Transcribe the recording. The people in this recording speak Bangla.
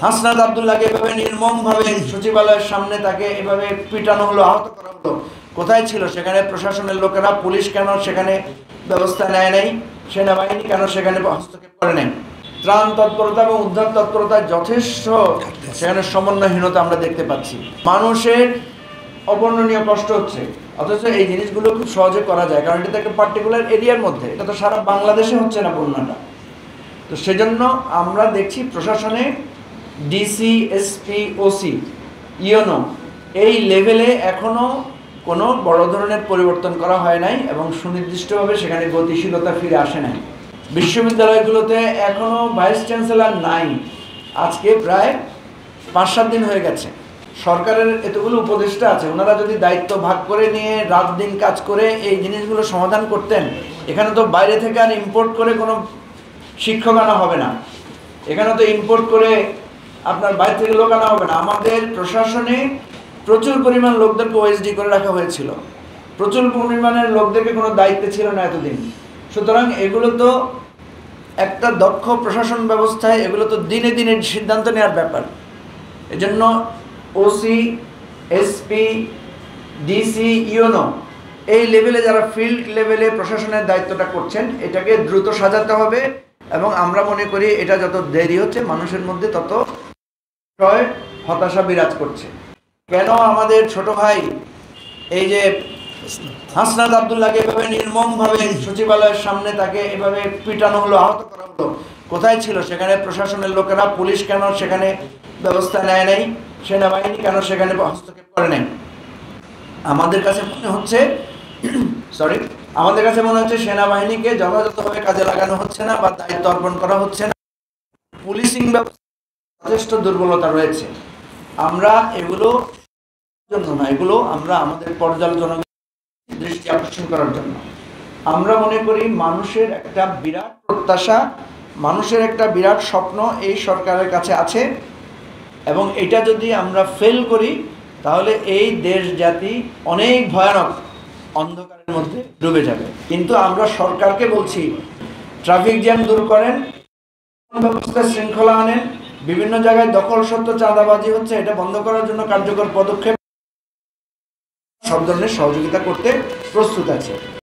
হাসনাত আব্দুল্লাহকে এভাবে নির্মমভাবে সচিবালয়ের সামনে তাকে এভাবে পিটানো হলো, আহত করা হলো। কোথায় ছিল সেখানে প্রশাসনের লোকেরা? পুলিশ কেন সেখানে ব্যবস্থা নেয় নাই? সেনাবাহিনী কেন সেখানে হস্তক্ষেপ করে নাই? ত্রাণ তৎপরতা এবং উদ্ধার তৎপরতায় যথেষ্ট সেখানে সমন্বয়হীনতা আমরা দেখতে পাচ্ছি। মানুষের অবর্ণনীয় কষ্ট হচ্ছে, অথচ এই জিনিসগুলো খুব সহজে করা যায়, কারণ এটা একটা পার্টিকুলার এরিয়ার মধ্যে, এটা তো সারা বাংলাদেশে হচ্ছে না বন্যাটা। তো সেজন্য আমরা দেখছি প্রশাসনে ডিসি, এসপি, ওসি, ইউনো এই লেভেলে এখনও কোনো বড় ধরনের পরিবর্তন করা হয় নাই এবং সুনির্দিষ্টভাবে সেখানে গতিশীলতা ফিরে আসে নাই। বিশ্ববিদ্যালয়গুলোতে এখনও ভাইস চ্যান্সেলর নাই। আজকে প্রায় 5-7 দিন হয়ে গেছে। সরকারের এতগুলো উপদেষ্টা আছে, ওনারা যদি দায়িত্ব ভাগ করে নিয়ে রাত দিন কাজ করে এই জিনিসগুলো সমাধান করতেন, এখানে তো বাইরে থেকে আর ইম্পোর্ট করে কোনো শিক্ষক আনা হবে না, এখানে তো ইম্পোর্ট করে আপনার বাইরে থেকে লোক আনা হবে না। আমাদের প্রশাসনে প্রচুর পরিমাণ লোকদেরকে ওএসডি করে রাখা হয়েছিল, প্রচুর পরিমাণের লোকদেরকে কোনো দায়িত্বে ছিল না এতদিন। সুতরাং এগুলো তো একটা দক্ষ প্রশাসন ব্যবস্থায় এগুলো তো দিনে দিনে সিদ্ধান্ত নেওয়ার ব্যাপার। এজন্য ওসি, এসপি, ডিসি, ইউনো এই লেভেলে যারা ফিল্ড লেভেলে প্রশাসনের দায়িত্বটা করছেন, এটাকে দ্রুত সাজাতে হবে। এবং আমরা মনে করি এটা যত দেরি হচ্ছে মানুষের মধ্যে তত হতাশা বিরাজ করছে। কেন আমাদের ছোট ভাই এই যে হাসনাত আব্দুল্লাহকে এভাবে নির্মমভাবে সচিবালয়ের সামনে তাকে এভাবে পিটানো হলো, আহত করা হলো? কোথায় ছিল সেখানে প্রশাসনের লোকেরা? পুলিশ কেন সেখানে ব্যবস্থা নেয় নাই? সেনাবাহিনী কেন সেখানে হস্তক্ষেপ করে নাই? আমাদের কাছে মনে হচ্ছে সেনাবাহিনীকে যথাযথভাবে কাজে লাগানো হচ্ছে না বা দায়িত্ব অর্পণ করা হচ্ছে না। পুলিশিং ব্যবস্থা যথেষ্ট দুর্বলতা রয়েছে। আমরা এগুলো জন্য না, এগুলো আমরা আমাদের পর্যালোচনা দৃষ্টি আকর্ষণ করার জন্য। আমরা মনে করি মানুষের একটা বিরাট প্রত্যাশা, মানুষের একটা বিরাট স্বপ্ন এই সরকারের কাছে আছে, এবং এটা যদি আমরা ফেল করি তাহলে এই দেশ জাতি অনেক ভয়ানক অন্ধকারের মধ্যে ডুবে যাবে। কিন্তু আমরা সরকারকে বলছি, ট্রাফিক জ্যাম দূর করেন, ব্যবস্থায় শৃঙ্খলা আনেন, বিভিন্ন জায়গায় দখল সত্ত্ব চাঁদাবাজি হচ্ছে, এটা বন্ধ করার জন্য কার্যকর পদক্ষেপ, সব ধরনের সহযোগিতা করতে প্রস্তুত আছে।